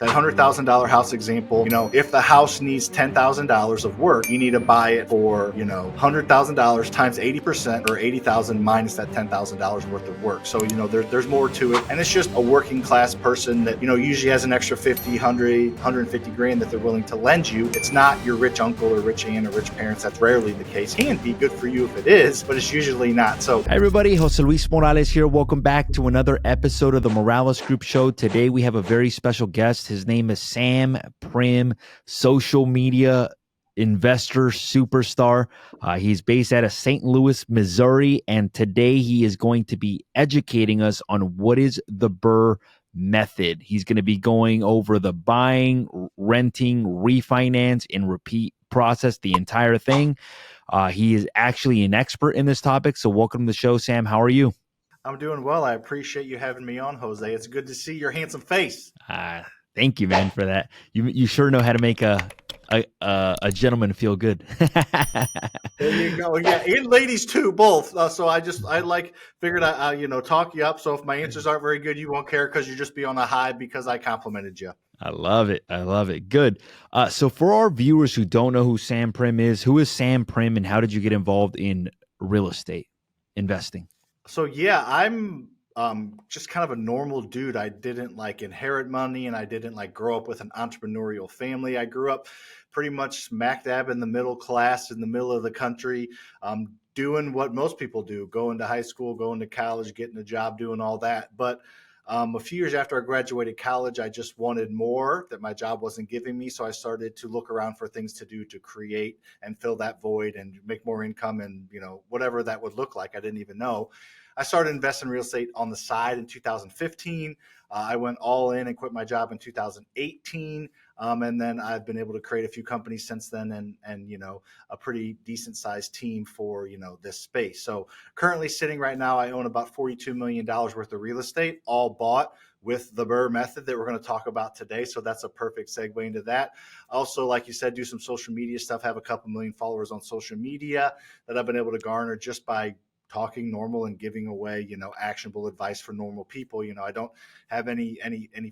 That $100,000 house example, if the house needs $10,000 of work, you need to buy it for, $100,000 times 80% or 80,000 minus that $10,000 worth of work. So, there's more to it. And it's just a working class person that, usually has an extra 50, 100, 150 grand that they're willing to lend you. It's not your rich uncle or rich aunt or rich parents. That's rarely the case. Can be good for you if it is, but it's usually not. So, hi everybody, Jose Luis Morales here. Welcome back to another episode of the Morales Group Show. Today we have a very special guest. His name is Sam Prim, social media investor superstar. He's based out of St. Louis, Missouri, and today he is going to be educating us on what is the BRRRR Method. He's going to be going over the buying, renting, refinance, and repeat process, the entire thing. He is actually an expert in this topic. So welcome to the show, Sam. How are you? I'm doing well. I appreciate you having me on, Jose. It's good to see your handsome face. Thank you, man, for that. You sure know how to make a gentleman feel good. There you go. Yeah, and ladies too, both. So I figured I talk you up. So if my answers aren't very good, you won't care because you just be on a high because I complimented you. I love it. I love it. Good. So for our viewers who don't know who Sam Prim is, who is Sam Prim and how did you get involved in real estate investing? So yeah, I'm just kind of a normal dude. I didn't inherit money and I didn't grow up with an entrepreneurial family. I grew up pretty much smack dab in the middle class in the middle of the country, doing what most people do, going to high school, going to college, getting a job, doing all that. But a few years after I graduated college, I just wanted more that my job wasn't giving me. So I started to look around for things to do to create and fill that void and make more income and, whatever that would look like. I didn't even know. I started investing in real estate on the side in 2015. I went all in and quit my job in 2018. And then I've been able to create a few companies since then and a pretty decent sized team for, this space. So currently sitting right now, I own about $42 million worth of real estate, all bought with the BRRRR method that we're going to talk about today. So that's a perfect segue into that. Also, like you said, do some social media stuff, have a couple million followers on social media that I've been able to garner just by talking normal and giving away, actionable advice for normal people. I don't have any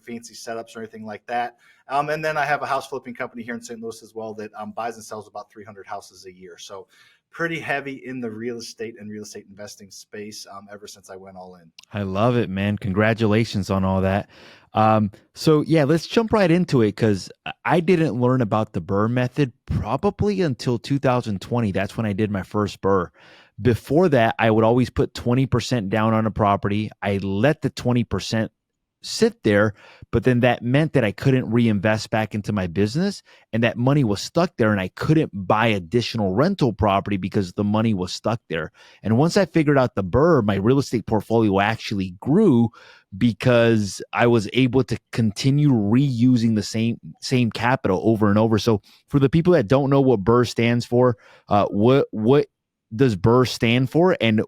fancy setups or anything like that. And then I have a house flipping company here in St. Louis as well that buys and sells about 300 houses a year. So pretty heavy in the real estate and real estate investing space ever since I went all in. I love it, man. Congratulations on all that. So yeah, let's jump right into it because I didn't learn about the BRRRR method probably until 2020. That's when I did my first BRRRR. Before that, I would always put 20% down on a property. I let the 20% sit there, but then that meant that I couldn't reinvest back into my business and that money was stuck there and I couldn't buy additional rental property because the money was stuck there. And once I figured out the BRRRR, my real estate portfolio actually grew because I was able to continue reusing the same capital over and over. So for the people that don't know what BRRRR stands for, what does BRRRR stand for and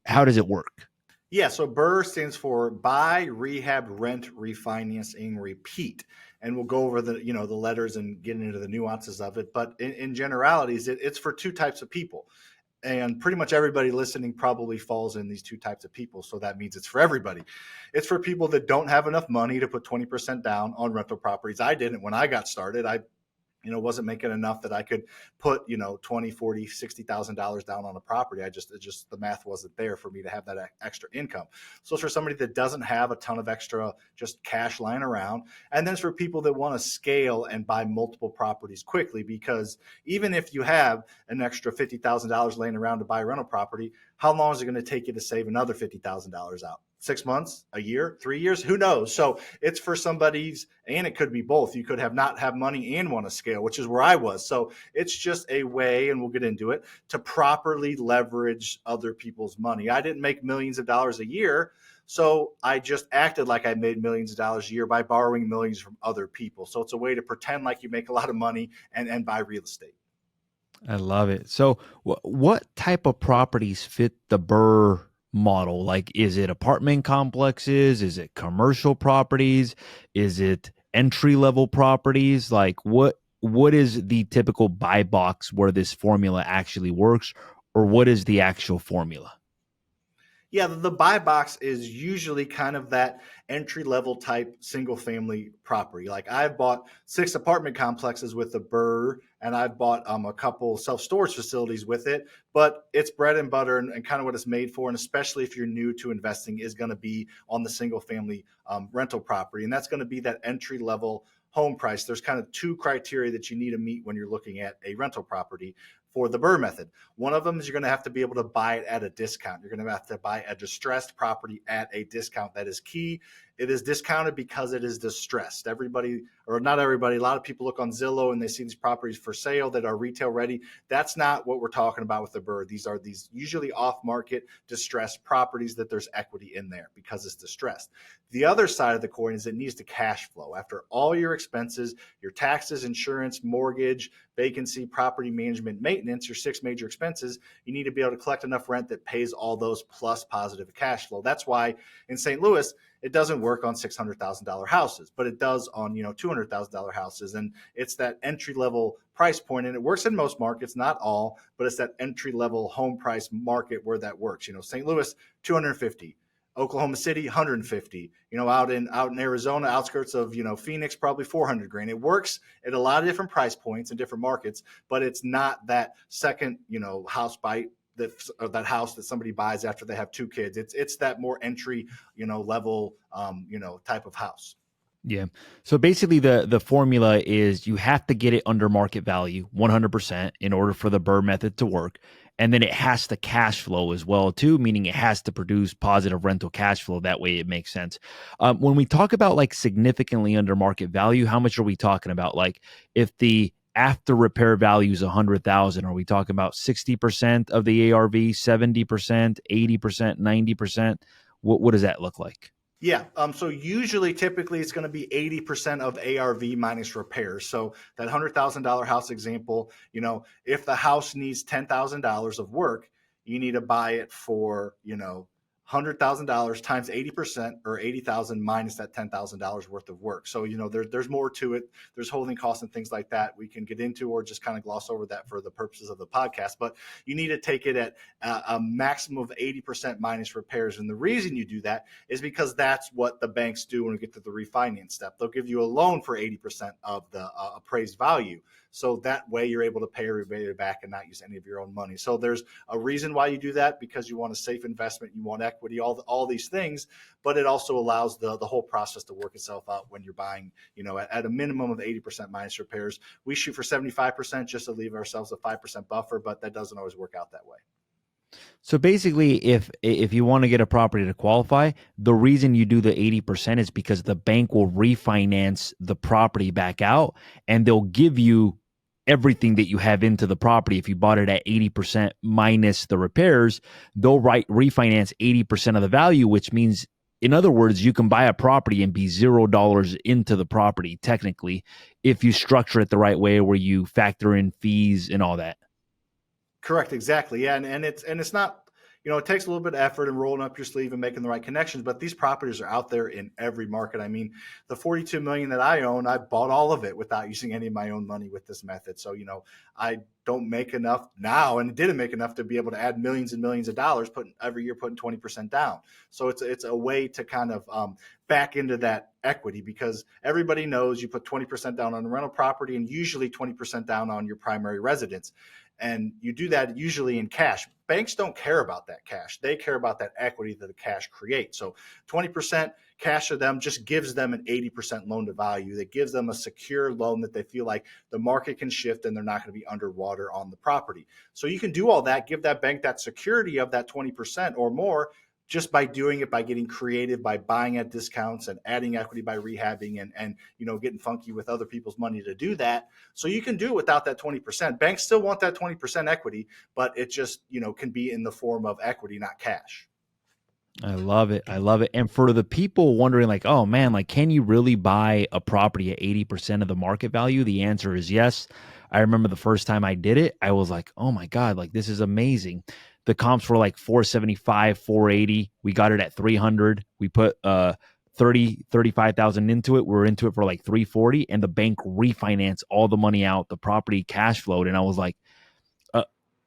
how does it work? Yeah, so BRRRR stands for buy, rehab, rent, refinance, and repeat. And we'll go over the letters and get into the nuances of it. But in generalities, it's for two types of people. And pretty much everybody listening probably falls in these two types of people. So that means it's for everybody. It's for people that don't have enough money to put 20% down on rental properties. I didn't when I got started. I wasn't making enough that I could put, $20, $40, $60,000 down on a property. The math wasn't there for me to have that extra income. So it's for somebody that doesn't have a ton of extra just cash lying around. And then it's for people that want to scale and buy multiple properties quickly, because even if you have an extra $50,000 laying around to buy a rental property, how long is it going to take you to save another $50,000 out? 6 months, a year, 3 years, who knows? So it's for somebody's, and it could be both. You could not have money and want to scale, which is where I was. So it's just a way, and we'll get into it, to properly leverage other people's money. I didn't make millions of dollars a year, so I just acted like I made millions of dollars a year by borrowing millions from other people. So it's a way to pretend like you make a lot of money and buy real estate. I love it. So what type of properties fit the BRRRR model? Like, is it apartment complexes? Is it commercial properties? Is it entry-level properties? Like, what is the typical buy box where this formula actually works, or what is the actual formula? Yeah, the buy box is usually kind of that entry level type single family property. Like I've bought 6 apartment complexes with the BRRRR, and I've bought a couple self storage facilities with it. But it's bread and butter, and kind of what it's made for. And especially if you're new to investing, is going to be on the single family rental property, and that's going to be that entry level home price. There's kind of 2 criteria that you need to meet when you're looking at a rental property for the BRRRR method. One of them is you're going to have to be able to buy it at a discount. You're going to have to buy a distressed property at a discount. That is key. It is discounted because it is distressed. Everybody, or not everybody, a lot of people look on Zillow and they see these properties for sale that are retail ready. That's not what we're talking about with the BRRRR. These are these usually off market distressed properties that there's equity in there because it's distressed. The other side of the coin is it needs to cash flow. After all your expenses, your taxes, insurance, mortgage, vacancy, property management, maintenance, your 6 major expenses, you need to be able to collect enough rent that pays all those plus positive cash flow. That's why in St. Louis, it doesn't work on $600,000 houses, but it does on $200,000 houses, and it's that entry level price point, and it works in most markets, not all, but it's that entry level home price market where that works. St. Louis, 250. Oklahoma City, 150. Out in Arizona, outskirts of Phoenix, probably 400 grand. It works at a lot of different price points in different markets, but it's not that second house bite that house that somebody buys after they have 2 kids. It's that more entry level type of house. Yeah. So basically the formula is you have to get it under market value 100% in order for the BRRRR method to work. And then it has to cash flow as well too, meaning it has to produce positive rental cash flow. That way it makes sense. When we talk about like significantly under market value, how much are we talking about? Like if the after repair value is 100,000, are we talking about 60% of the ARV, 70%, 80%, 90%? What does that look like? Yeah. So usually, typically, it's going to be 80% of ARV minus repairs. So that $100,000 house example, if the house needs $10,000 of work, you need to buy it for $100,000 times 80%, or 80,000 minus that $10,000 worth of work. So there's more to it. There's holding costs and things like that we can get into, or just kind of gloss over that for the purposes of the podcast. But you need to take it at a maximum of 80% minus repairs. And the reason you do that is because that's what the banks do when we get to the refinance step. They'll give you a loan for 80% of the appraised value. So that way you're able to pay everybody back and not use any of your own money. So there's a reason why you do that, because you want a safe investment, you want equity, all these things, but it also allows the whole process to work itself out when you're buying, at a minimum of 80% minus repairs. We shoot for 75% just to leave ourselves a 5% buffer, but that doesn't always work out that way. So basically, if you want to get a property to qualify, the reason you do the 80% is because the bank will refinance the property back out, and they'll give you everything that you have into the property. If you bought it at 80% minus the repairs, they'll refinance 80% of the value, which means, in other words, you can buy a property and be $0 into the property, technically, if you structure it the right way, where you factor in fees and all that. Correct. Exactly. Yeah. And it's not, it takes a little bit of effort and rolling up your sleeve and making the right connections, but these properties are out there in every market. I mean, the 42 million that I own, I bought all of it without using any of my own money with this method. So, I don't make enough now, and didn't make enough to be able to add millions and millions of dollars, every year putting 20% down. So it's a way to kind of back into that equity, because everybody knows you put 20% down on a rental property and usually 20% down on your primary residence. And you do that usually in cash. Banks don't care about that cash. They care about that equity that the cash creates. So 20% cash to them just gives them an 80% loan to value. That gives them a secure loan that they feel like the market can shift and they're not going to be underwater on the property. So you can do all that, give that bank that security of that 20% or more, just by doing it, by getting creative, by buying at discounts and adding equity by rehabbing and getting funky with other people's money to do that. So you can do it without that 20%. Banks still want that 20% equity, but it just can be in the form of equity, not cash. I love it. I love it. And for the people wondering, like, oh man, like, can you really buy a property at 80% of the market value? The answer is yes. I remember the first time I did it, I was like, oh my God, like, this is amazing. The comps were like 475, 480. We got it at 300. We put 35,000 into it. We were into it for like 340, and the bank refinanced all the money out. The property cash flowed. And I was like,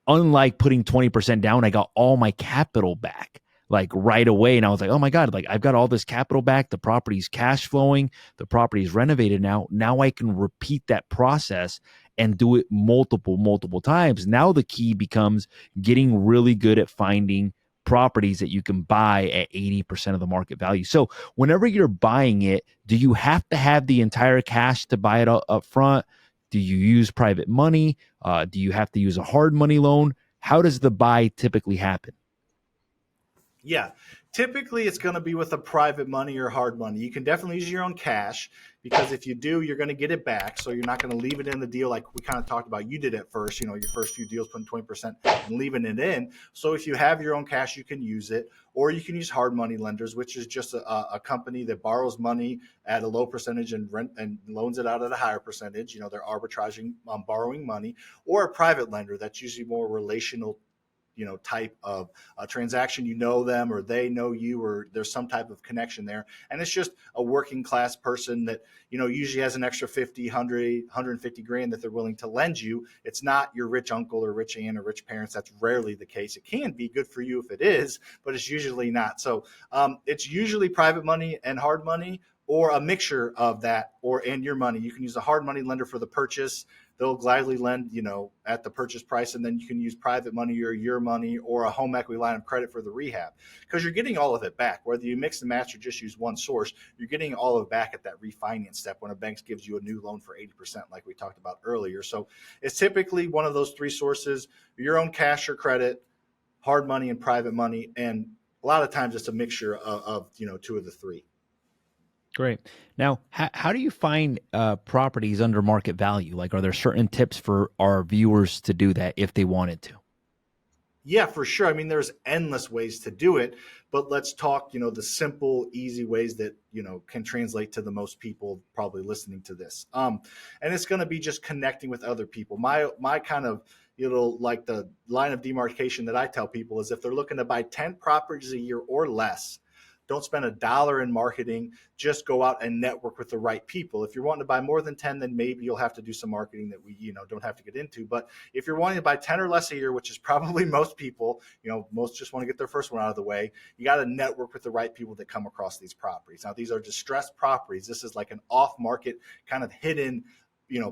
unlike putting 20% down, I got all my capital back. like right away. And I was like, oh my God, like I've got all this capital back. The property's cash flowing. The property's renovated now. Now I can repeat that process and do it multiple times. Now the key becomes getting really good at finding properties that you can buy at 80% of the market value. So whenever you're buying it, do you have to have the entire cash to buy it up front? Do you use private money? Do you have to use a hard money loan? How does the buy typically happen? Yeah, typically it's going to be with a private money or hard money. You can definitely use your own cash because if you do, you're going to get it back. So you're not going to leave it in the deal like we kind of talked about. You did at first, your first few deals putting 20% and leaving it in. So if you have your own cash, you can use it, or you can use hard money lenders, which is just a company that borrows money at a low percentage and rent and loans it out at a higher percentage. They're arbitraging borrowing money, or a private lender that's usually more relational type of transaction. Them or they know you, or there's some type of connection there, and it's just a working class person that usually has an extra 50, 100, 150 grand that they're willing to lend you. It's not your rich uncle or rich aunt or rich parents. That's rarely the case. It can be good for you if it is, but it's usually not. So it's usually private money and hard money, or a mixture of that, or and your money. You can use a hard money lender for the purchase. They'll gladly lend, at the purchase price, and then you can use private money or your money or a home equity line of credit for the rehab, because you're getting all of it back. Whether you mix and match or just use one source, you're getting all of it back at that refinance step when a bank gives you a new loan for 80%, like we talked about earlier. So it's typically one of those three sources: your own cash or credit, hard money, and private money. And a lot of times it's a mixture of two of the three. Great. Now, how do you find properties under market value? Like, are there certain tips for our viewers to do that if they wanted to? Yeah, for sure. I mean, there's endless ways to do it, but let's talk, the simple, easy ways that, can translate to the most people probably listening to this. And it's going to be just connecting with other people. My kind of, like the line of demarcation that I tell people is if they're looking to buy 10 properties a year or less, don't spend $1 in marketing. Just go out and network with the right people. If you're wanting to buy more than 10, then maybe you'll have to do some marketing that we, don't have to get into. But if you're wanting to buy 10 or less a year, which is probably most people, most just want to get their first one out of the way, you got to network with the right people that come across these properties. Now, these are distressed properties. This is like an off-market kind of hidden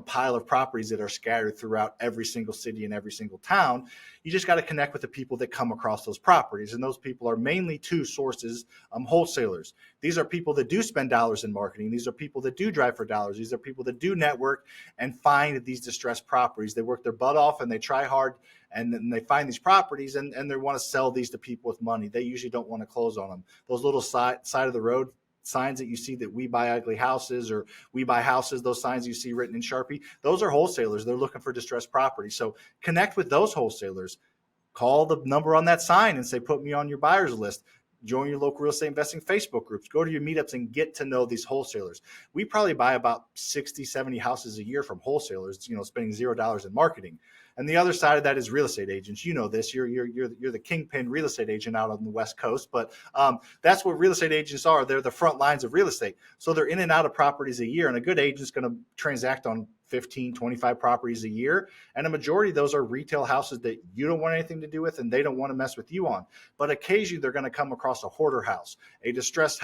pile of properties that are scattered throughout every single city and every single town. You just got to connect with the people that come across those properties. And those people are mainly two sources: wholesalers. These are people that do spend dollars in marketing. These are people that do drive for dollars. These are people that do network and find these distressed properties. They work their butt off and they try hard, and then they find these properties and they want to sell these to people with money. They usually don't want to close on them. Those little side of the road signs that you see, that we buy ugly houses or we buy houses, those signs you see written in Sharpie, those are wholesalers. They're looking for distressed property. So connect with those wholesalers. Call the number on that sign and say, put me on your buyer's list. Join your local real estate investing Facebook groups. Go to your meetups and get to know these wholesalers. We probably buy about 60, 70 houses a year from wholesalers, spending $0 in marketing. And the other side of that is real estate agents. You know this. You're the kingpin real estate agent out on the West Coast, but that's what real estate agents are. They're the front lines of real estate. So they're in and out of properties a year, and a good agent is going to transact on 15, 25 properties a year. And a majority of those are retail houses that you don't want anything to do with and they don't want to mess with you on. But occasionally they're going to come across a hoarder house, a distressed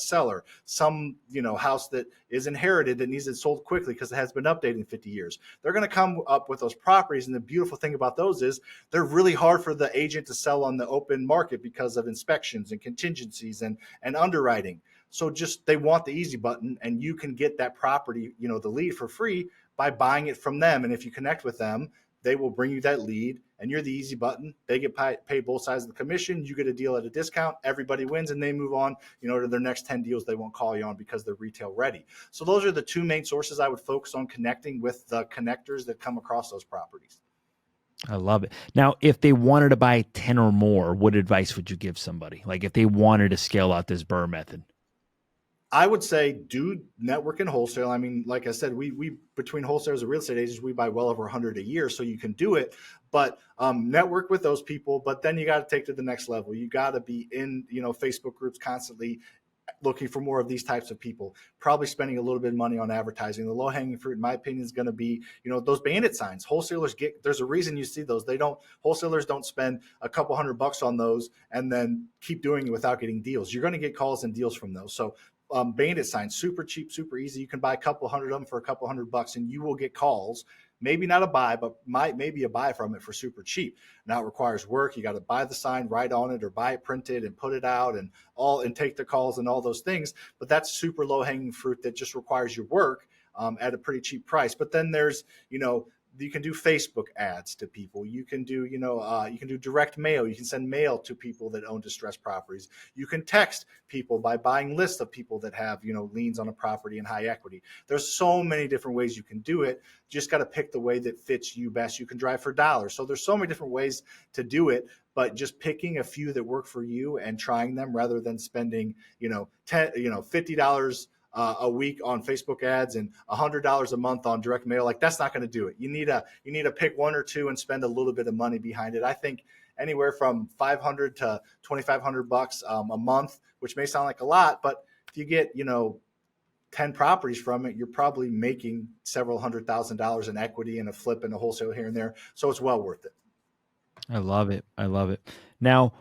seller, some, house that is inherited that needs it sold quickly because it has been updated in 50 years. They're going to come up with those properties. And the beautiful thing about those is they're really hard for the agent to sell on the open market because of inspections and contingencies and underwriting. So just they want the easy button, and you can get that property, the lead for free by buying it from them. And if you connect with them, they will bring you that lead, and you're the easy button. They get paid both sides of the commission. You get a deal at a discount. Everybody wins, and they move on, to their next 10 deals they won't call you on because they're retail ready. So those are the two main sources I would focus on: connecting with the connectors that come across those properties. I love it. Now, if they wanted to buy 10 or more, what advice would you give somebody? Like if they wanted to scale out this BRRRR method? I would say do network and wholesale. I mean, like I said, we between wholesalers and real estate agents, we buy well over 100 a year, so you can do it. But network with those people. But then you got to take to the next level. You got to be in Facebook groups constantly, looking for more of these types of people, probably spending a little bit of money on advertising. The low hanging fruit, in my opinion, is going to be, those bandit signs. Wholesalers there's a reason you see those. Wholesalers don't spend a couple $100 on those and then keep doing it without getting deals. You're going to get calls and deals from those. So bandit signs, super cheap, super easy. You can buy a couple hundred of them for a couple $100 and you will get calls. Maybe not a buy, but maybe a buy from it for super cheap. Now it requires work. You got to buy the sign, write on it, or buy it printed and put it out and take the calls and all those things. But that's super low hanging fruit that just requires your work at a pretty cheap price. But then there's, you can do Facebook ads to people. You can do, you can do direct mail. You can send mail to people that own distressed properties. You can text people by buying lists of people that have, liens on a property and high equity. There's so many different ways you can do it. You just got to pick the way that fits you best. You can drive for dollars. So there's so many different ways to do it, but just picking a few that work for you and trying them rather than spending, $50 a week on Facebook ads and $100 a month on direct mail. Like, that's not going to do it. You need to pick one or two and spend a little bit of money behind it. I think anywhere from $500 to $2,500 a month, which may sound like a lot, but if you get 10 properties from it, you're probably making several $100,000 in equity and a flip and a wholesale here and there. So it's well worth it. I love it. I love it. Now,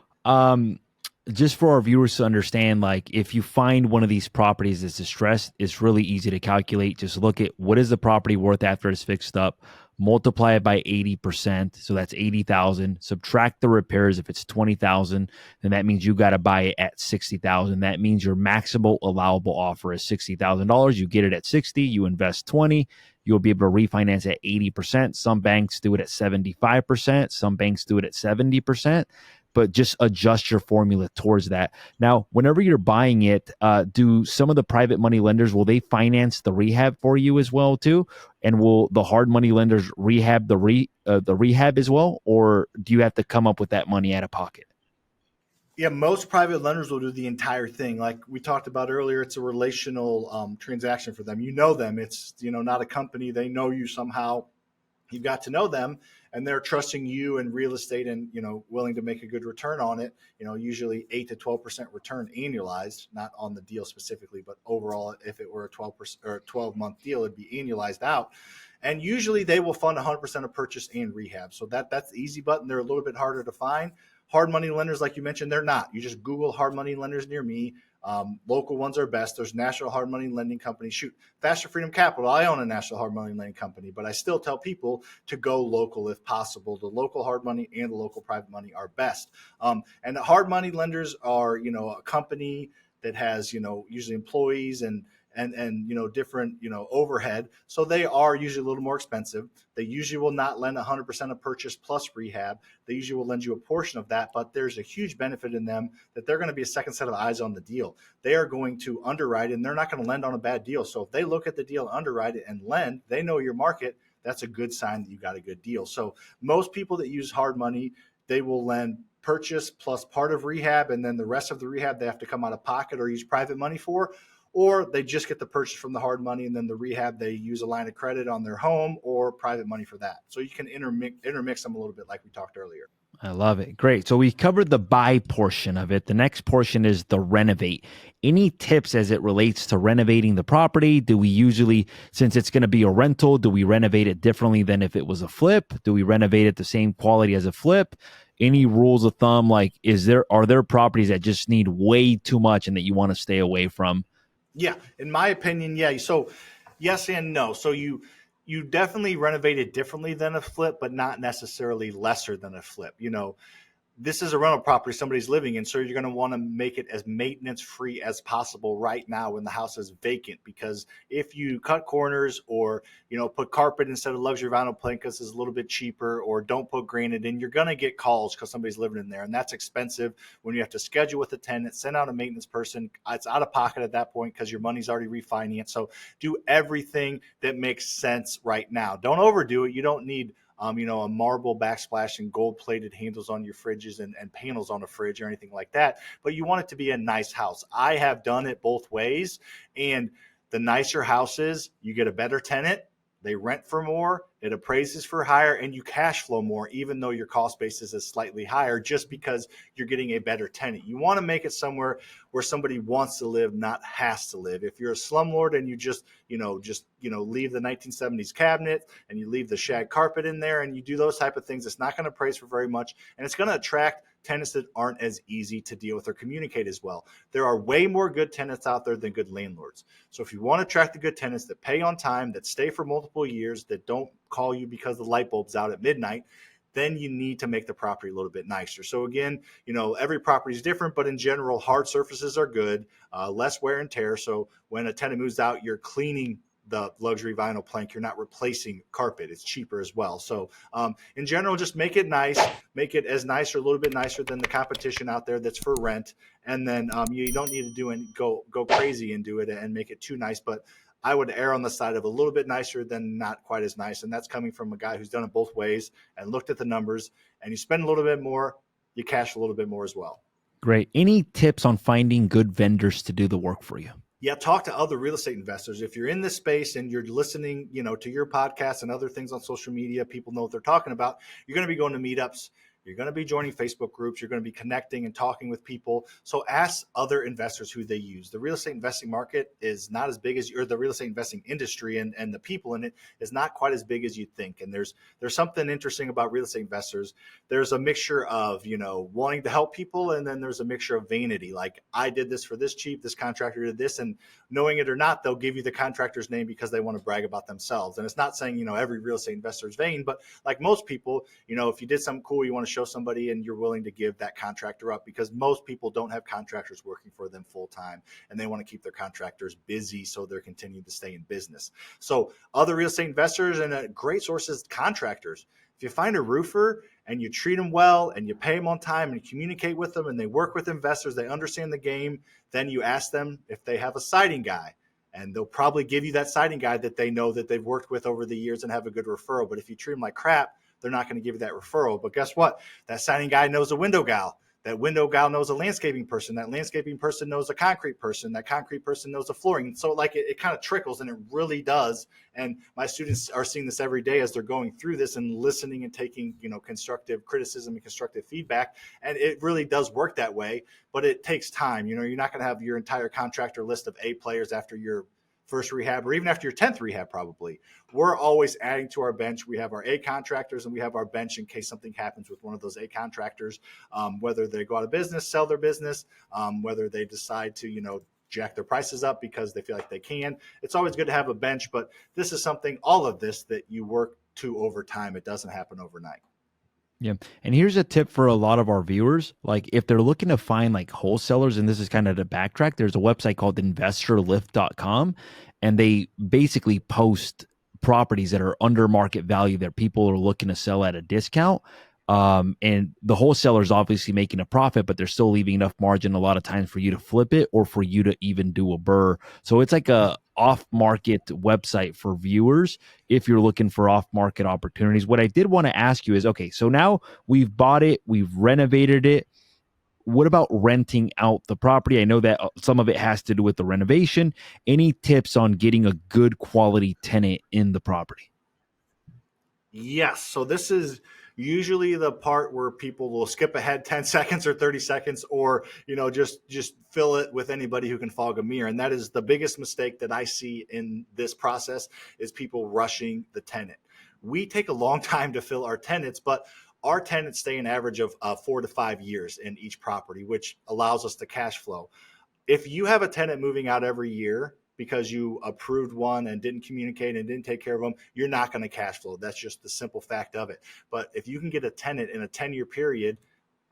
just for our viewers to understand, like, if you find one of these properties that's distressed, it's really easy to calculate. Just look at what is the property worth after it's fixed up, multiply it by 80%. So that's 80,000. Subtract the repairs. If it's 20,000, then that means you got to buy it at 60,000. That means your maximum allowable offer is $60,000. You get it at 60, you invest 20, you'll be able to refinance at 80%. Some banks do it at 75%. Some banks do it at 70%. But just adjust your formula towards that. Now, whenever you're buying it, do some of the private money lenders, will they finance the rehab for you as well too? And will the hard money lenders rehab the rehab as well? Or do you have to come up with that money out of pocket? Yeah, most private lenders will do the entire thing. Like we talked about earlier, it's a relational transaction for them. You know them. It's, not a company. They know you somehow. You've got to know them, and they're trusting you in real estate and, willing to make a good return on it. Usually 8 to 12% return annualized, not on the deal specifically, but overall, if it were a 12% or 12-month deal, it'd be annualized out. And usually they will fund 100% of purchase and rehab. So that's the easy button. They're a little bit harder to find. Hard money lenders, like you mentioned, they're not. You just Google hard money lenders near me. Local ones are best. There's national hard money lending companies. Shoot, SamFasterFreedom Capital. I own a national hard money lending company, but I still tell people to go local if possible. The local hard money and the local private money are best. And the hard money lenders are, a company that has, usually employees and different, overhead. So they are usually a little more expensive. They usually will not lend 100% of purchase plus rehab. They usually will lend you a portion of that, but there's a huge benefit in them that they're going to be a second set of eyes on the deal. They are going to underwrite it, and they're not going to lend on a bad deal. So if they look at the deal, underwrite it, and lend, they know your market. That's a good sign that you got a good deal. So most people that use hard money, they will lend purchase plus part of rehab, and then the rest of the rehab they have to come out of pocket or use private money for. Or they just get the purchase from the hard money, and then the rehab, they use a line of credit on their home or private money for that. So you can intermix them a little bit like we talked earlier. I love it. Great. So we covered the buy portion of it. The next portion is the renovate. Any tips as it relates to renovating the property? Do we usually, since it's going to be a rental, do we renovate it differently than if it was a flip? Do we renovate it the same quality as a flip? Any rules of thumb? Like, are there properties that just need way too much and that you want to stay away from? Yeah, in my opinion, yeah. So yes and no. So you definitely renovate it differently than a flip, but not necessarily lesser than a flip. This is a rental property somebody's living in, so you're going to want to make it as maintenance free as possible right now when the house is vacant, because if you cut corners or put carpet instead of luxury vinyl plank because it's a little bit cheaper, or don't put granite in, you're going to get calls because somebody's living in there, and that's expensive when you have to schedule with a tenant, send out a maintenance person. It's out of pocket at that point because your money's already refinanced. So do everything that makes sense right now. Don't overdo it. You don't need a marble backsplash and gold-plated handles on your fridges and panels on a fridge or anything like that. But you want it to be a nice house. I have done it both ways. And the nicer houses, you get a better tenant. They rent for more, it appraises for higher, and you cash flow more, even though your cost basis is slightly higher, just because you're getting a better tenant. You want to make it somewhere where somebody wants to live, not has to live. If you're a slumlord and you just leave the 1970s cabinet and you leave the shag carpet in there and you do those type of things, it's not going to appraise for very much, and it's going to attract tenants that aren't as easy to deal with or communicate as well. There are way more good tenants out there than good landlords. So if you want to attract the good tenants that pay on time, that stay for multiple years, that don't call you because the light bulb's out at midnight, then you need to make the property a little bit nicer. So again, every property is different, but in general, hard surfaces are good, less wear and tear. So when a tenant moves out, you're cleaning the luxury vinyl plank. You're not replacing carpet. It's cheaper as well. So in general, just make it nice, make it as nice or a little bit nicer than the competition out there that's for rent. And then you don't need to go crazy and do it and make it too nice. But I would err on the side of a little bit nicer than not quite as nice. And that's coming from a guy who's done it both ways and looked at the numbers. And you spend a little bit more, you cash a little bit more as well. Great. Any tips on finding good vendors to do the work for you? Yeah, talk to other real estate investors. If you're in this space and you're listening, to your podcast and other things on social media, people know what they're talking about. You're going to be going to meetups. You're going to be joining Facebook groups. You're going to be connecting and talking with people. So ask other investors who they use. The real estate investing market is not as big as the real estate investing industry and the people in it is not quite as big as you think. And there's something interesting about real estate investors. There's a mixture of, wanting to help people. And then there's a mixture of vanity. Like, I did this for this cheap, this contractor did this, and knowing it or not, they'll give you the contractor's name because they want to brag about themselves. And it's not saying, every real estate investor is vain, but like most people, if you did something cool, you want to show somebody and you're willing to give that contractor up, because most people don't have contractors working for them full time and they want to keep their contractors busy so they're continuing to stay in business. So other real estate investors, and a great source is contractors. If you find a roofer and you treat them well and you pay them on time and you communicate with them and they work with investors, they understand the game, then you ask them if they have a siding guy, and they'll probably give you that siding guy that they know that they've worked with over the years and have a good referral. But if you treat them like crap, they're not going to give you that referral. But guess what? That siding guy knows a window gal. That window gal knows a landscaping person. That landscaping person knows a concrete person. That concrete person knows a flooring. So like it kind of trickles, and it really does. And my students are seeing this every day as they're going through this and listening and taking, constructive criticism and constructive feedback. And it really does work that way, but it takes time. You're not going to have your entire contractor list of A players after your first rehab, or even after your 10th rehab. Probably we're always adding to our bench. We have our A contractors and we have our bench in case something happens with one of those A contractors, whether they go out of business, sell their business, whether they decide to, jack their prices up because they feel like they can. It's always good to have a bench, but this is something, all of this, that you work to over time. It doesn't happen overnight. Yeah. And here's a tip for a lot of our viewers. Like, if they're looking to find like wholesalers, and this is kind of the backtrack, there's a website called investorlift.com, and they basically post properties that are under market value that people are looking to sell at a discount. And the wholesaler is obviously making a profit, but they're still leaving enough margin a lot of times for you to flip it or for you to even do a BRRRR. So it's like a off-market website for viewers if you're looking for off-market opportunities. What I did want to ask you is, okay, so now we've bought it, we've renovated it. What about renting out the property? I know that some of it has to do with the renovation. Any tips on getting a good quality tenant in the property? Yes. So this is usually the part where people will skip ahead 10 seconds or 30 seconds, or, just fill it with anybody who can fog a mirror. And that is the biggest mistake that I see in this process, is people rushing the tenant. We take a long time to fill our tenants, but our tenants stay an average of 4 to 5 years in each property, which allows us to cash flow. If you have a tenant moving out every year because you approved one and didn't communicate and didn't take care of them, you're not going to cash flow. That's just the simple fact of it. But if you can get a tenant in a 10-year period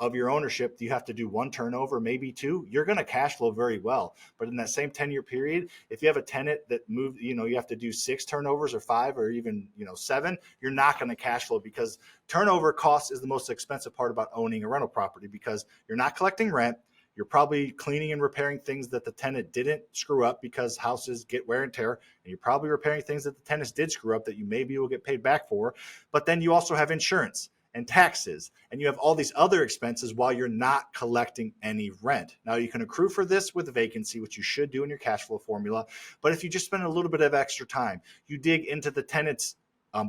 of your ownership, you have to do one turnover, maybe two, you're going to cash flow very well. But in that same 10-year period, if you have a tenant that moved, you have to do 6 turnovers or 5 or even, 7, you're not going to cash flow, because turnover cost is the most expensive part about owning a rental property, because you're not collecting rent. You're probably cleaning and repairing things that the tenant didn't screw up, because houses get wear and tear. And you're probably repairing things that the tenants did screw up that you maybe will get paid back for. But then you also have insurance. and taxes. And you have all these other expenses while you're not collecting any rent. Now, you can accrue for this with vacancy, which you should do in your cash flow formula. But if you just spend a little bit of extra time, you dig into the tenant's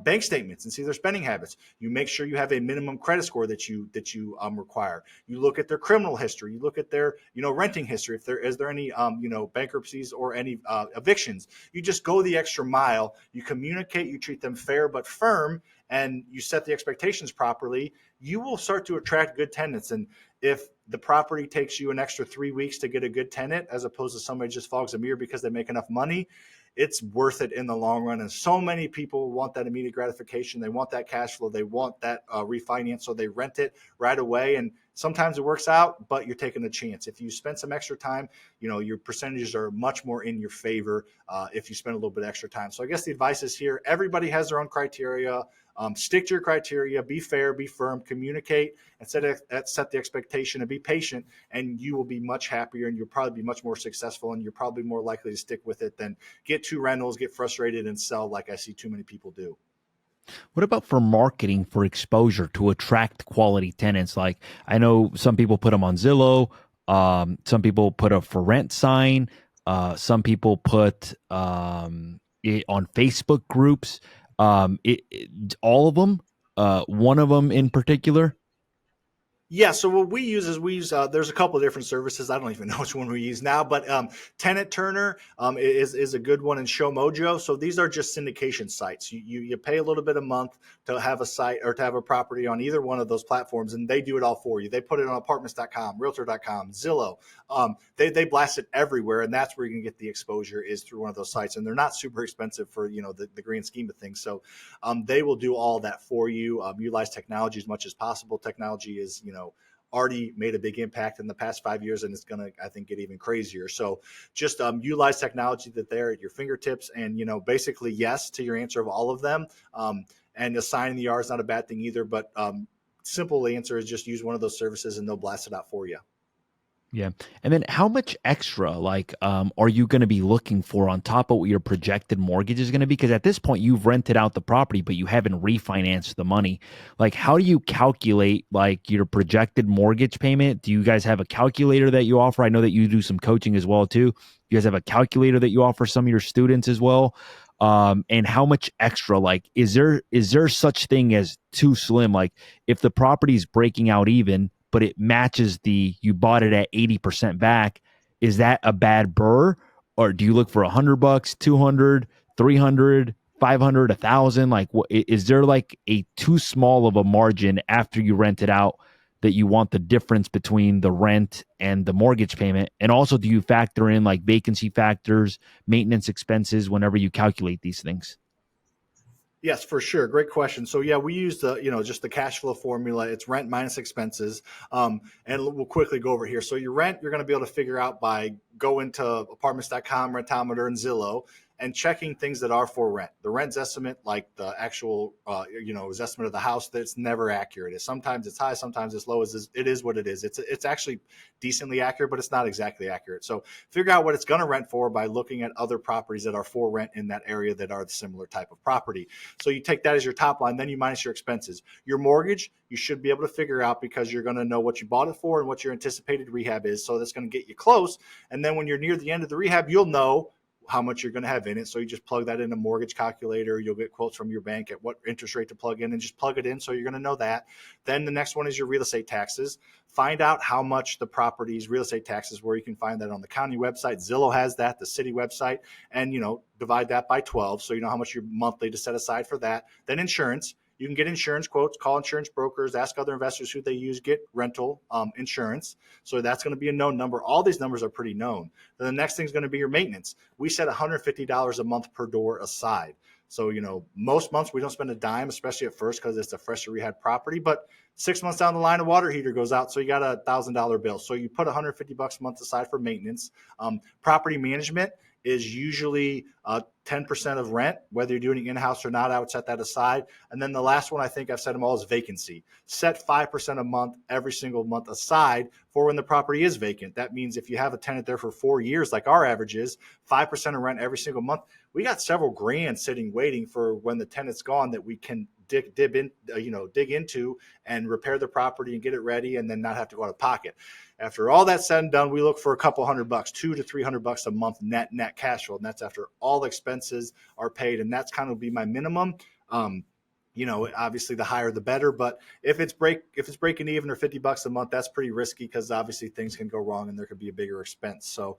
bank statements and see their spending habits. You make sure you have a minimum credit score that you require. You look at their criminal history. You look at their renting history. If there is there any bankruptcies or any evictions, you just go the extra mile. You communicate. You treat them fair but firm, and you set the expectations properly. You will start to attract good tenants. And if the property takes you an extra 3 weeks to get a good tenant, as opposed to somebody just fogs a mirror because they make enough money, it's worth it in the long run. And so many people want that immediate gratification. They want that cash flow. They want that refinance. So they rent it right away. And sometimes it works out, but you're taking a chance. If you spend some extra time, your percentages are much more in your favor if you spend a little bit extra time. So I guess the advice is here. Everybody has their own criteria. Stick to your criteria, be fair, be firm, communicate, and set the expectation, and be patient, and you will be much happier, and you'll probably be much more successful, and you're probably more likely to stick with it than get two rentals, get frustrated, and sell like I see too many people do. What about for marketing, for exposure to attract quality tenants? Like, I know some people put them on Zillow, some people put a for rent sign, some people put it on Facebook groups. All of them, one of them in particular. Yeah, so what we use is there's a couple of different services. I don't even know which one we use now, but Tenant Turner is a good one, in Show Mojo. So these are just syndication sites. You pay a little bit a month to have a site or to have a property on either one of those platforms, and they do it all for you. They put it on apartments.com, realtor.com, Zillow. They blast it everywhere, and that's where you can get the exposure, is through one of those sites. And they're not super expensive for the grand scheme of things. So they will do all that for you. Utilize technology as much as possible. Technology is already made a big impact in the past 5 years, and it's going to, I think, get even crazier. So just utilize technology that they're at your fingertips, and basically yes to your answer of all of them. And assigning the R is not a bad thing either, but simple answer is just use one of those services and they'll blast it out for you. Yeah. And then how much extra, are you going to be looking for on top of what your projected mortgage is going to be? Because at this point, you've rented out the property, but you haven't refinanced the money. Like, how do you calculate, your projected mortgage payment? Do you guys have a calculator that you offer? I know that you do some coaching as well, too. You guys have a calculator that you offer some of your students as well? And how much extra, is there such thing as too slim? Like, if the property's breaking out even, but it matches you bought it at 80% back, is that a bad BRRRR? Or do you look for $100, 200, 300, 500, 1,000? Is there a too small of a margin after you rent it out that you want the difference between the rent and the mortgage payment? And also, do you factor in vacancy factors, maintenance expenses whenever you calculate these things? Yes, for sure. Great question. So yeah, we use just the cash flow formula. It's rent minus expenses. And we'll quickly go over here. So your rent, you're going to be able to figure out by going to apartments.com, Rentometer, and Zillow, and checking things that are for rent. The rent's estimate, like the actual, is estimate of the house, that's never accurate. Sometimes it's high, sometimes it's low. It is what it is. It's actually decently accurate, but it's not exactly accurate. So figure out what it's going to rent for by looking at other properties that are for rent in that area that are the similar type of property. So you take that as your top line, then you minus your expenses. Your mortgage, you should be able to figure out, because you're going to know what you bought it for and what your anticipated rehab is. So that's going to get you close. And then when you're near the end of the rehab, you'll know how much you're going to have in it. So you just plug that in a mortgage calculator. You'll get quotes from your bank at what interest rate to plug in, and just plug it in. So you're going to know that. Then the next one is your real estate taxes. Find out how much the property's real estate taxes were. You can find that on the county website. Zillow has that, the city website, and divide that by 12. So you know how much you're monthly to set aside for that. Then insurance. You can get insurance quotes, call insurance brokers, ask other investors who they use, get rental insurance. So that's going to be a known number. All these numbers are pretty known. Then the next thing is going to be your maintenance. We set $150 a month per door aside. So, most months we don't spend a dime, especially at first, because it's a freshly rehab property. But 6 months down the line, a water heater goes out, so you got $1,000 bill. So you put $150 a month aside for maintenance. Property management is usually 10% of rent, whether you're doing it in-house or not. I would set that aside. And then the last one, I think I've said them all, is vacancy. Set 5% a month every single month aside for when the property is vacant. That means if you have a tenant there for 4 years, like our average is, 5% of rent every single month. We got several grand sitting waiting for when the tenant's gone that we can dig into and repair the property and get it ready, and then not have to go out of pocket. After all that's said and done, we look for a couple $100, $200 to $300 a month net cash flow, and that's after all expenses are paid, and that's kind of be my minimum. Obviously the higher the better, but if it's breaking even or $50 a month, that's pretty risky because obviously things can go wrong and there could be a bigger expense. So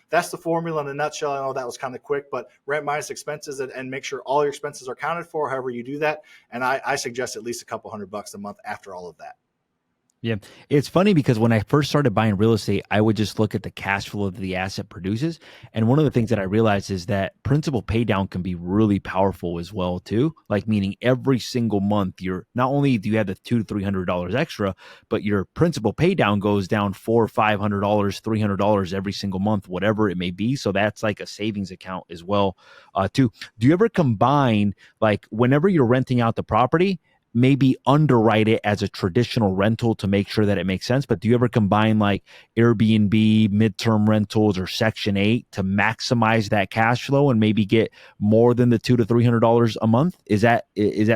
that's the formula in a nutshell. I know that was kind of quick, but rent minus expenses, and make sure all your expenses are accounted for, however you do that. And I suggest at least a couple $100 a month after all of that. Yeah. It's funny because when I first started buying real estate, I would just look at the cash flow that the asset produces. And one of the things that I realized is that principal pay down can be really powerful as well too. Like meaning every single month, you're not only do you have the $200 to $300 extra, but your principal pay down goes down $400, $500, $300 every single month, whatever it may be. So that's like a savings account as well too. Do you ever combine, like whenever you're renting out the property, maybe underwrite it as a traditional rental to make sure that it makes sense? But do you ever combine like Airbnb, midterm rentals, or Section 8 to maximize that cash flow and maybe get more than the $200 to $300 a month? Is that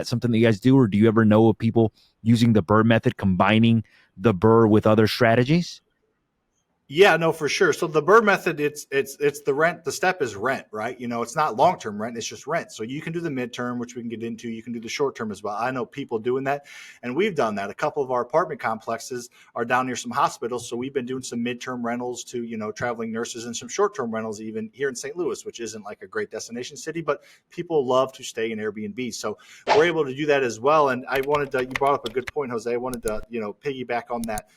something that you guys do, or do you ever know of people using the BRRRR method, combining the BRRRR with other strategies? Yeah, no, for sure. So the BRRRR method, it's the rent. The step is rent, right? It's not long-term rent. It's just rent. So you can do the midterm, which we can get into. You can do the short-term as well. I know people doing that, and we've done that. A couple of our apartment complexes are down near some hospitals, so we've been doing some midterm rentals to traveling nurses, and some short-term rentals even here in St. Louis, which isn't like a great destination city, but people love to stay in Airbnb. So we're able to do that as well. And I wanted to, you brought up a good point, Jose. I wanted to piggyback on that.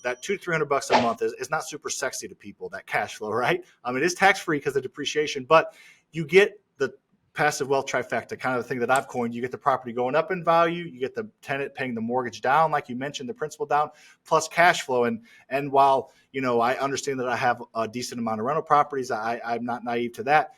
That $200 to $300 a month is not super sexy to people, that cash flow, right? It is tax free because of depreciation, but you get the passive wealth trifecta, kind of the thing that I've coined. You get the property going up in value, you get the tenant paying the mortgage down, like you mentioned, the principal down, plus cash flow. And while I understand that I have a decent amount of rental properties, I'm not naive to that.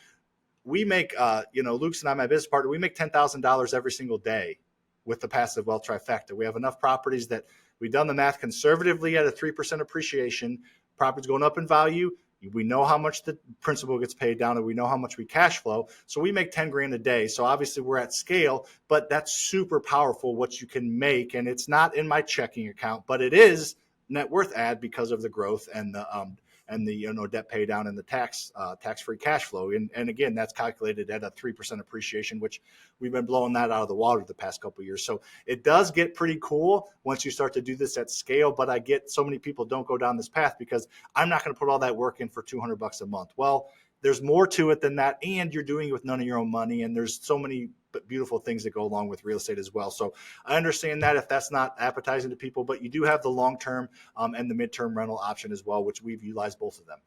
We make Luke's and I, my business partner, we make $10,000 every single day with the passive wealth trifecta. We have enough properties that we've done the math conservatively at a 3% appreciation. Property's going up in value. We know how much the principal gets paid down, and we know how much we cash flow. So we make 10 grand a day. So obviously we're at scale, but that's super powerful what you can make. And it's not in my checking account, but it is net worth add because of the growth and the debt pay down and the tax-free cash flow. And again, that's calculated at a 3% appreciation, which we've been blowing that out of the water the past couple of years. So it does get pretty cool once you start to do this at scale. But I get so many people don't go down this path because I'm not going to put all that work in for $200 a month. Well, there's more to it than that, and you're doing it with none of your own money. And there's so many beautiful things that go along with real estate as well. So I understand that if that's not appetizing to people, but you do have the long-term and the midterm rental option as well, which we've utilized both of them.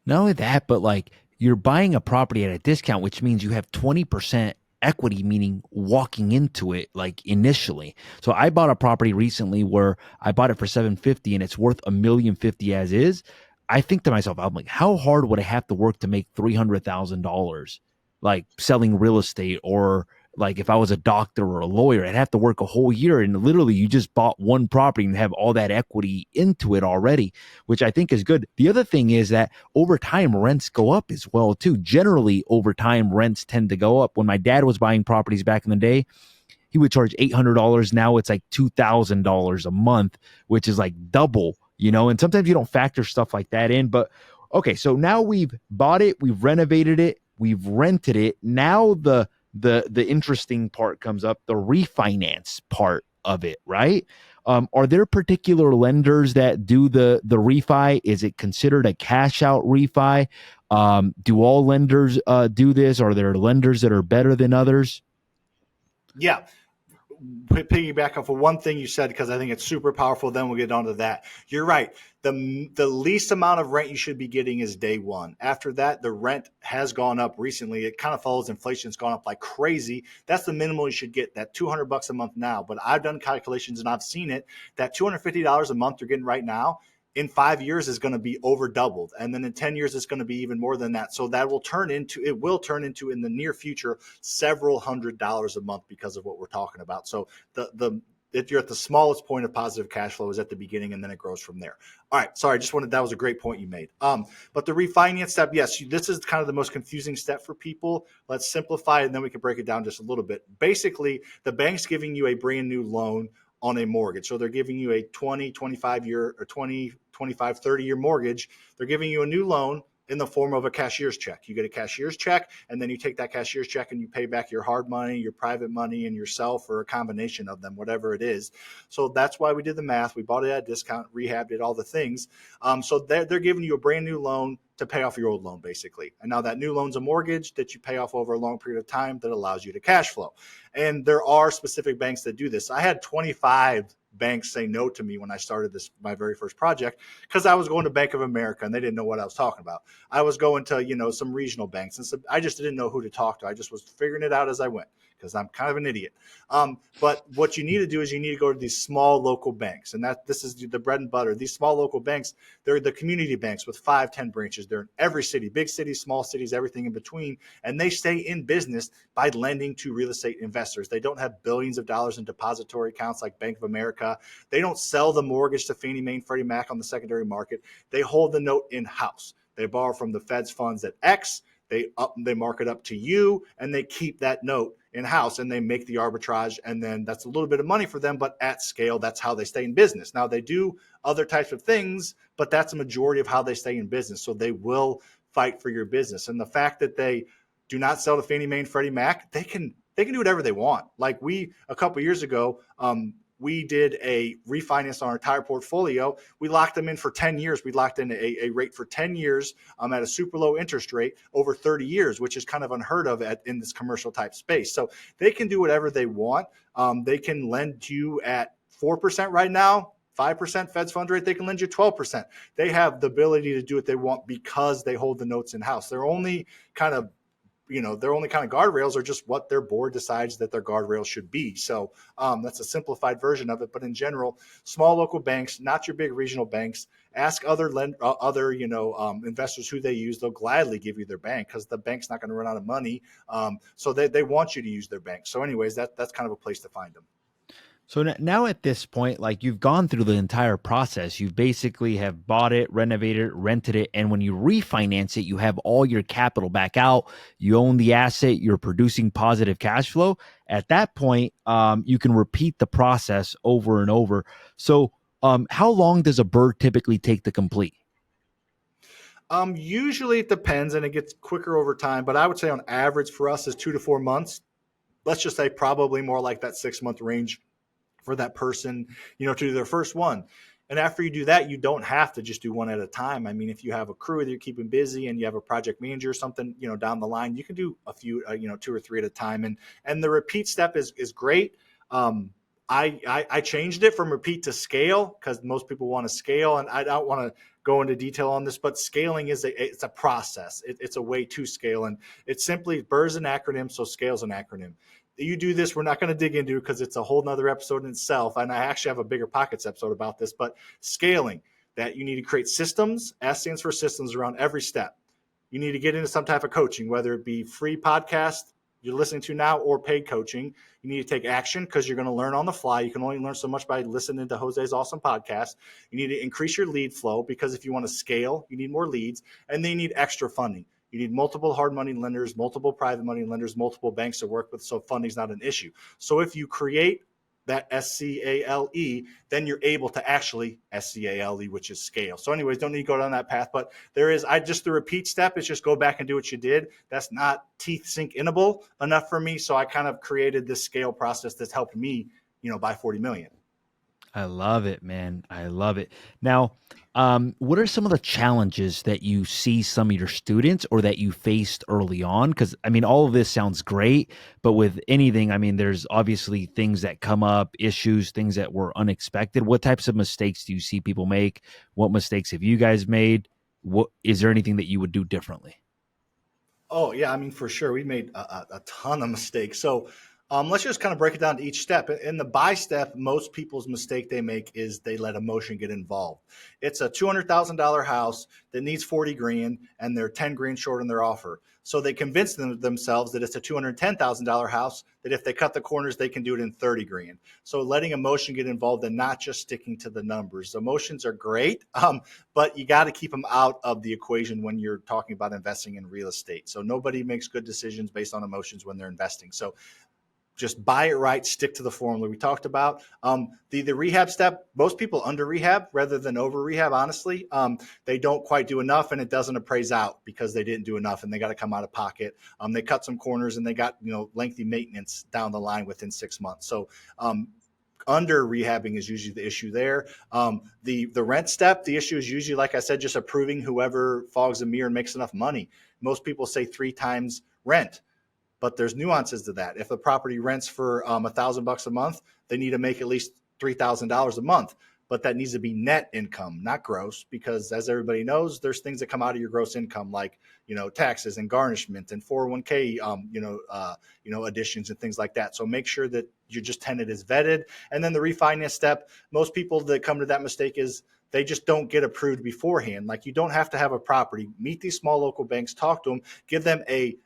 Not only that, but like you're buying a property at a discount, which means you have 20% equity, meaning walking into it like initially. So I bought a property recently where I bought it for $750 and it's worth $1,050,000 as is. I think to myself, I'm like, how hard would I have to work to make $300,000 like selling real estate? Or like if I was a doctor or a lawyer, I'd have to work a whole year. And literally you just bought one property and have all that equity into it already, which I think is good. The other thing is that over time rents go up as well too. Generally over time rents tend to go up. When my dad was buying properties back in the day, he would charge $800. Now it's like $2,000 a month, which is like double, and sometimes you don't factor stuff like that in. But okay, so now we've bought it, we've renovated it, we've rented it. Now the interesting part comes up, the refinance part of it, right? Are there particular lenders that do the refi? Is it considered a cash out refi? Do all lenders do this? Are there lenders that are better than others? Yeah. Piggyback off of one thing you said, because I think it's super powerful. Then we'll get onto that. You're right. The least amount of rent you should be getting is day one. After that, the rent has gone up recently. It kind of follows inflation. It's gone up like crazy. That's the minimal you should get, that $200 a month now. But I've done calculations and I've seen it, that $250 a month you're getting right now in 5 years is going to be over doubled. And then in 10 years, it's going to be even more than that. So it will turn into in the near future, several $100s a month because of what we're talking about. So the you're at the smallest point of positive cash flow is at the beginning, and then it grows from there. All right, sorry, just wanted that was a great point you made. But the refinance step, yes, this is kind of the most confusing step for people. Let's simplify it, and then we can break it down just a little bit. Basically, the bank's giving you a brand new loan on a mortgage. So they're giving you a 20, 25 year or 20, 25, 30-year mortgage. They're giving you a new loan in the form of a cashier's check. You get a cashier's check, and then you take that cashier's check and you pay back your hard money, your private money, and yourself, or a combination of them, whatever it is. So that's why we did the math. We bought it at a discount, rehabbed it, all the things. So they're giving you a brand new loan to pay off your old loan, basically. And now that new loan's a mortgage that you pay off over a long period of time that allows you to cash flow. And there are specific banks that do this. I had 25 banks say no to me when I started my very first project, because I was going to Bank of America and they didn't know what I was talking about. I was going to, some regional banks, and so I just didn't know who to talk to. I just was figuring it out as I went, because I'm kind of an idiot. But what you need to do is you need to go to these small local banks, and this is the bread and butter. These small local banks, they're the community banks with 5, 10 branches. They're in every city, big cities, small cities, everything in between, and they stay in business by lending to real estate investors. They don't have billions of dollars in depository accounts like Bank of America. They don't sell the mortgage to Fannie Mae and Freddie Mac on the secondary market. They hold the note in-house. They borrow from the Fed's funds at X. They mark it up to you, and they keep that note in-house, and they make the arbitrage, and then that's a little bit of money for them, but at scale, that's how they stay in business. Now, they do other types of things, but that's a majority of how they stay in business, so they will fight for your business. And the fact that they do not sell to Fannie Mae and Freddie Mac, they can do whatever they want. Like a couple of years ago, we did a refinance on our entire portfolio. We locked them in for 10 years. We locked in a rate for 10 years at a super low interest rate over 30 years, which is kind of unheard of in this commercial type space. So they can do whatever they want. They can lend you at 4% right now, 5% Fed's fund rate. They can lend you 12%. They have the ability to do what they want because they hold the notes in house. Their only kind of guardrails are just what their board decides that their guardrails should be. So that's a simplified version of it. But in general, small local banks, not your big regional banks, ask other investors who they use. They'll gladly give you their bank, because the bank's not going to run out of money. So they want you to use their bank. So anyways, that's kind of a place to find them. So now at this point, like, you've gone through the entire process. You basically have bought it, renovated it, rented it. And when you refinance it, you have all your capital back out. You own the asset. You're producing positive cash flow. At that point, you can repeat the process over and over. So how long does a BRRRR typically take to complete? Usually it depends, and it gets quicker over time. But I would say on average for us is 2 to 4 months. Let's just say probably more like that 6-month range for that person, to do their first one. And after you do that, you don't have to just do one at a time. I mean, if you have a crew that you're keeping busy and you have a project manager or something, down the line, you can do a few, 2 or 3 at a time. And the repeat step is great. I changed it from repeat to scale, because most people want to scale, and I don't want to go into detail on this, but scaling it's a process. It's a way to scale, and it's simply BRRRR is an acronym, so scale is an acronym. You do this, we're not going to dig into, because it's a whole nother episode in itself. And I actually have a bigger pockets episode about this, but scaling, that you need to create systems. S stands for systems around every step. You need to get into some type of coaching, whether it be free podcast you're listening to now or paid coaching. You need to take action, because you're going to learn on the fly. You can only learn so much by listening to Jose's awesome podcast. You need to increase your lead flow, because if you want to scale, you need more leads, and then you need extra funding. You need multiple hard money lenders, multiple private money lenders, multiple banks to work with, so funding is not an issue. So if you create that SCALE, then you're able to actually SCALE, which is scale. So anyways, don't need to go down that path, but the repeat step is just go back and do what you did. That's not teeth sink inable enough for me. So I kind of created this scale process that's helped me, buy 40 million. I love it, man. I love it. Now, what are some of the challenges that you see some of your students or that you faced early on? Because, I mean, all of this sounds great, but with anything, I mean, there's obviously things that come up, issues, things that were unexpected. What types of mistakes do you see people make? What mistakes have you guys made? Is there anything that you would do differently? Oh, yeah. I mean, for sure. We made a ton of mistakes. So Let's just kind of break it down to each step. In the buy step, most people's mistake they make is they let emotion get involved. It's a $200,000 house that needs 40 grand and they're 10 grand short on their offer. So they convince themselves that it's a $210,000 house that if they cut the corners, they can do it in 30 grand. So letting emotion get involved and not just sticking to the numbers. Emotions are great, but you got to keep them out of the equation when you're talking about investing in real estate. So nobody makes good decisions based on emotions when they're investing. So just buy it right, stick to the formula we talked about. The rehab step, most people under rehab rather than over rehab, honestly. They don't quite do enough and it doesn't appraise out because they didn't do enough and they got to come out of pocket. They cut some corners and they got, lengthy maintenance down the line within 6 months. So under rehabbing is usually the issue there. The rent step, the issue is usually, like I said, just approving whoever fogs a mirror and makes enough money. Most people say 3 times rent, but there's nuances to that. If the property rents for $1,000 a month, they need to make at least $3,000 a month. But that needs to be net income, not gross, because as everybody knows, there's things that come out of your gross income, like taxes and garnishment and 401k, additions and things like that. So make sure that your just tenant is vetted. And then the refinance step, most people that come to that mistake is they just don't get approved beforehand. Like, you don't have to have a property. Meet these small local banks, talk to them, give them a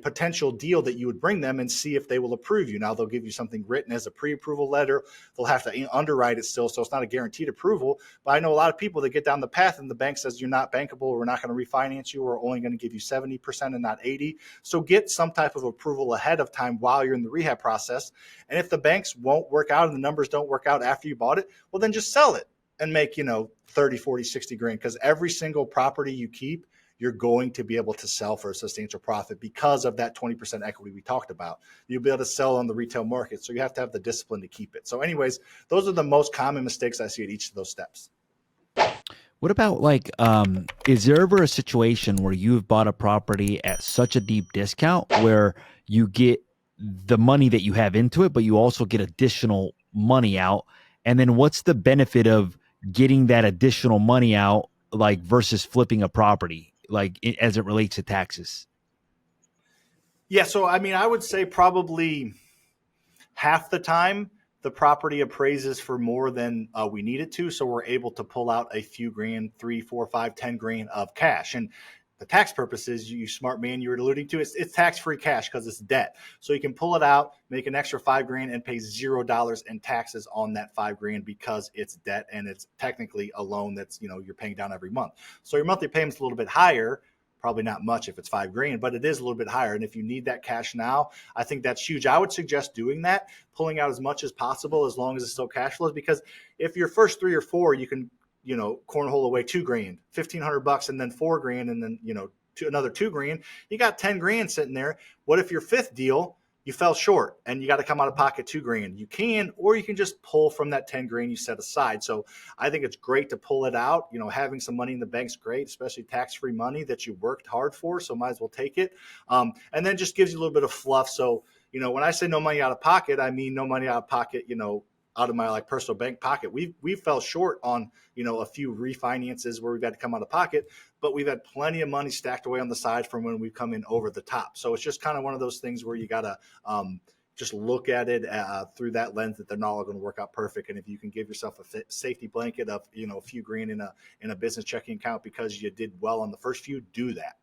potential deal that you would bring them and see if they will approve you. Now they'll give you something written as a pre-approval letter. They'll have to underwrite it still, so it's not a guaranteed approval. But I know a lot of people that get down the path and the bank says you're not bankable, or we're not going to refinance you, or only going to give you 70% and not 80%. So get some type of approval ahead of time while you're in the rehab process. And if the banks won't work out and the numbers don't work out after you bought it, well, then just sell it and make 30, 40, 60 grand, because every single property you keep, you're going to be able to sell for a substantial profit because of that 20% equity we talked about. You'll be able to sell on the retail market. So you have to have the discipline to keep it. So anyways, those are the most common mistakes I see at each of those steps. What about is there ever a situation where you've bought a property at such a deep discount where you get the money that you have into it, but you also get additional money out? And then what's the benefit of getting that additional money out, versus flipping a property, as it relates to taxes? Yeah. So, I would say probably half the time the property appraises for more than we need it to. So we're able to pull out a few grand, 3, 4, 5, 10 grand of cash. And the tax purposes, you smart man, you were alluding to, it's tax-free cash because it's debt. So you can pull it out, make an extra 5 grand and pay $0 in taxes on that 5 grand because it's debt and it's technically a loan that's, you're paying down every month. So your monthly payment's a little bit higher. Probably not much if it's 5 grand, but it is a little bit higher. And if you need that cash now, I think that's huge. I would suggest doing that, pulling out as much as possible as long as it's still cash flows, because if your first 3 or 4, you can, cornhole away 2 grand, $1,500, and then 4 grand, and then, another 2 grand, you got 10 grand sitting there. What if your 5th deal, you fell short and you got to come out of pocket 2 grand? You can, or you can just pull from that 10 grand you set aside. So I think it's great to pull it out. Having some money in the bank's great, especially tax-free money that you worked hard for. So might as well take it. And then just gives you a little bit of fluff. So, when I say no money out of pocket, I mean no money out of pocket, out of my personal bank pocket. We fell short on, a few refinances where we've had to come out of pocket, but we've had plenty of money stacked away on the side from when we've come in over the top. So it's just kind of one of those things where you got to just look at it through that lens, that they're not all going to work out perfect. And if you can give yourself a safety blanket of, a few grand in a business checking account because you did well on the first few, do that.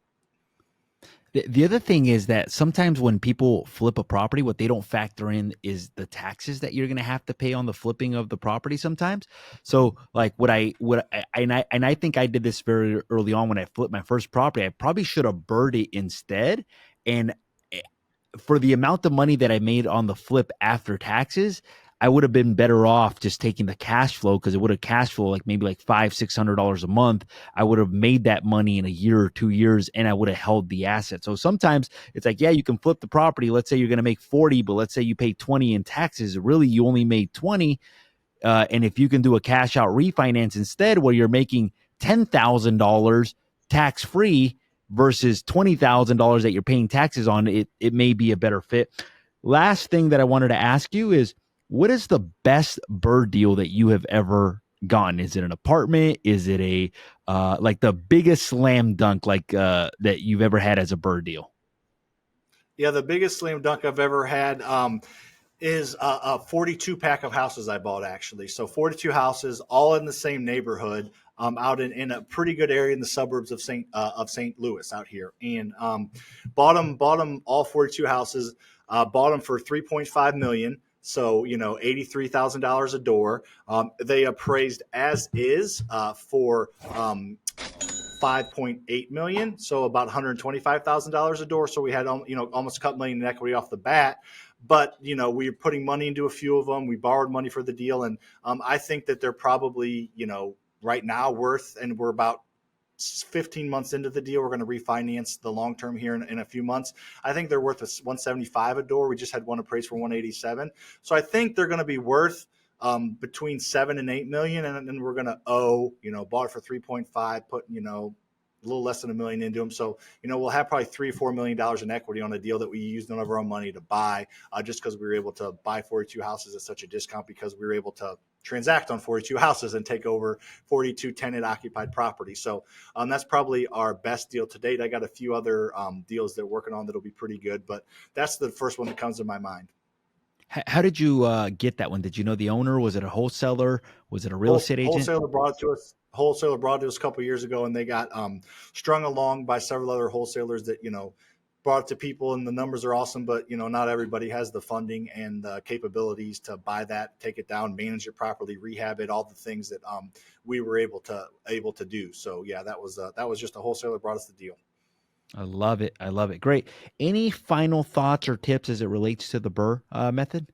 The other thing is that sometimes when people flip a property, what they don't factor in is the taxes that you're going to have to pay on the flipping of the property sometimes. So I think I did this very early on when I flipped my first property. I probably should have BRRRR'd it instead. And for the amount of money that I made on the flip after taxes, I would have been better off just taking the cash flow, because it would have cash flow maybe $500-$600 a month. I would have made that money in a year or 2 years, and I would have held the asset. So sometimes it's you can flip the property. Let's say you're going to make 40, but let's say you pay 20 in taxes. Really, you only made 20. And if you can do a cash out refinance instead, where you're making $10,000 tax free versus $20,000 that you're paying taxes on, it may be a better fit. Last thing that I wanted to ask you is, what is the best BRRRR deal that you have ever gotten? Is it an apartment? Is it a the biggest slam dunk that you've ever had as a BRRRR deal? Yeah, the biggest slam dunk I've ever had is a 42 pack of houses I bought actually. So 42 houses, all in the same neighborhood, out in a pretty good area in the suburbs of St. Louis out here, and bought them all 42 houses. Bought them for 3.5 million. So $83,000 a door. They appraised as is for 5.8 million, so about $125,000 a door. So we had almost a couple million in equity off the bat. But we were putting money into a few of them. We borrowed money for the deal, and I think that they're probably right now worth, and we're about 15 months into the deal. We're going to refinance the long term here in a few months. I think they're worth 175 a door. We just had one appraised for 187. So I think they're going to be worth between 7 and 8 million, and then we're going to owe, bought it for 3.5, put, a little less than $1 million into them. So, we'll have probably $3 or $4 million in equity on a deal that we used none of our own money to buy, just because we were able to buy 42 houses at such a discount, because we were able to transact on 42 houses and take over 42 tenant occupied properties. So that's probably our best deal to date. I got a few other deals that we're working on that'll be pretty good, but that's the first one that comes to my mind. How did you get that one? Did you know the owner? Was it a wholesaler? Was it a real estate agent? Wholesaler brought it to us. Wholesaler brought it to us a couple of years ago, and they got strung along by several other wholesalers that brought it to people, and the numbers are awesome. But not everybody has the funding and the capabilities to buy that, take it down, manage it properly, rehab it, all the things that we were able to do. So yeah, that was just a wholesaler brought us the deal. I love it. I love it. Great. Any final thoughts or tips as it relates to the BRRRR method?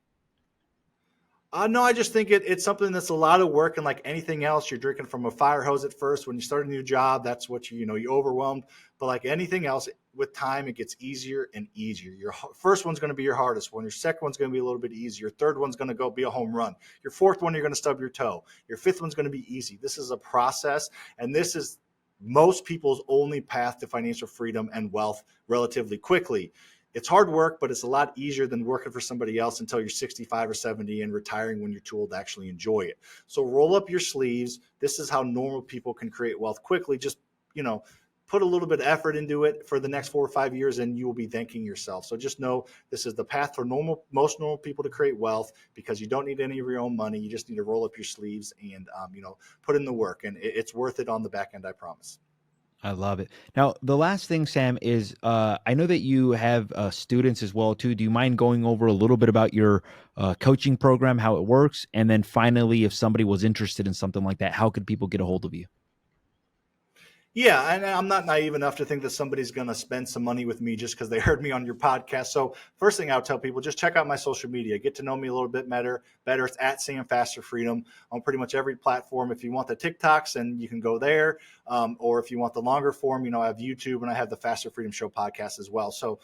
No, I just think it's something that's a lot of work, and like anything else, you're drinking from a fire hose at first. When you start a new job, that's what you're overwhelmed. But like anything else, with time, it gets easier and easier. Your first one's going to be your hardest one. Your second one's going to be a little bit easier. Your third one's going to be a home run. Your fourth one, you're going to stub your toe. Your fifth one's going to be easy. This is a process, and this is most people's only path to financial freedom and wealth relatively quickly. It's hard work, but it's a lot easier than working for somebody else until you're 65 or 70 and retiring when you're too old to actually enjoy it. So roll up your sleeves. This is how normal people can create wealth quickly. Just, put a little bit of effort into it for the next 4 or 5 years, and you will be thanking yourself. So just know this is the path for most normal people to create wealth, because you don't need any of your own money. You just need to roll up your sleeves and, put in the work, and it's worth it on the back end, I promise. I love it. Now, the last thing, Sam, is I know that you have students as well, too. Do you mind going over a little bit about your coaching program, how it works? And then finally, if somebody was interested in something like that, how could people get a hold of you? Yeah, and I'm not naive enough to think that somebody's going to spend some money with me just because they heard me on your podcast. So first thing I'll tell people, just check out my social media, get to know me a little bit better. It's at SamFasterFreedom on pretty much every platform. If you want the TikToks, and you can go there, or if you want the longer form, I have YouTube, and I have the Faster Freedom Show podcast as well. So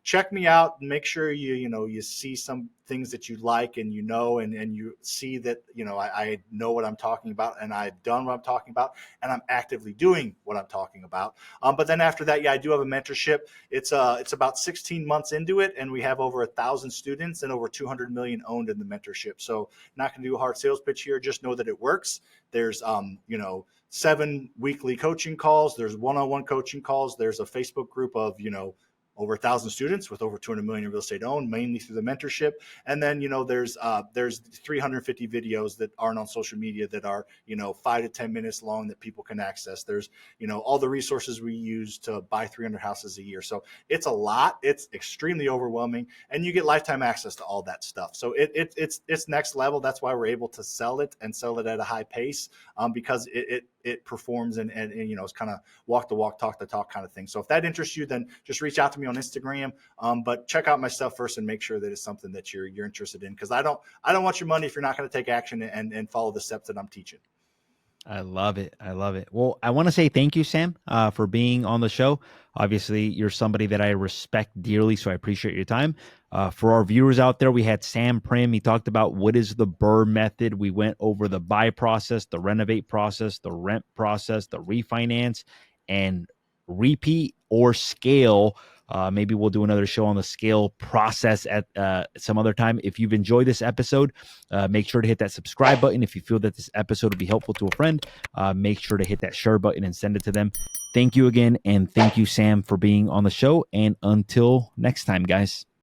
check me out, and make sure you see some things that you like, and and you see that I know what I'm talking about, and I've done what I'm talking about, and I'm actively doing what I'm talking about. But then after that, yeah, I do have a mentorship. It's about 16 months into it, and we have over 1,000 students and over 200 million owned in the mentorship. So not going to do a hard sales pitch here. Just know that it works. There's 7 weekly coaching calls. There's one-on-one coaching calls. There's a Facebook group of over 1,000 students with over 200 million in real estate owned, mainly through the mentorship. And then, there's 350 videos that aren't on social media that are, 5 to 10 minutes long that people can access. There's, all the resources we use to buy 300 houses a year. So it's a lot. It's extremely overwhelming, and you get lifetime access to all that stuff. So it's next level. That's why we're able to sell it at a high pace, because it performs and it's kind of walk the walk, talk the talk kind of thing. So if that interests you, then just reach out to me on Instagram. But check out my stuff first and make sure that it's something that you're interested in, because I don't want your money if you're not going to take action and follow the steps that I'm teaching. I love it. I love it. Well, I want to say thank you, Sam, for being on the show. Obviously, you're somebody that I respect dearly, so I appreciate your time. For our viewers out there, we had Sam Prim. He talked about what is the BRRRR method. We went over the buy process, the renovate process, the rent process, the refinance, and repeat or scale Maybe we'll do another show on the scale process at some other time. If you've enjoyed this episode, make sure to hit that subscribe button. If you feel that this episode would be helpful to a friend, make sure to hit that share button and send it to them. Thank you again, and thank you, Sam, for being on the show. And until next time, guys.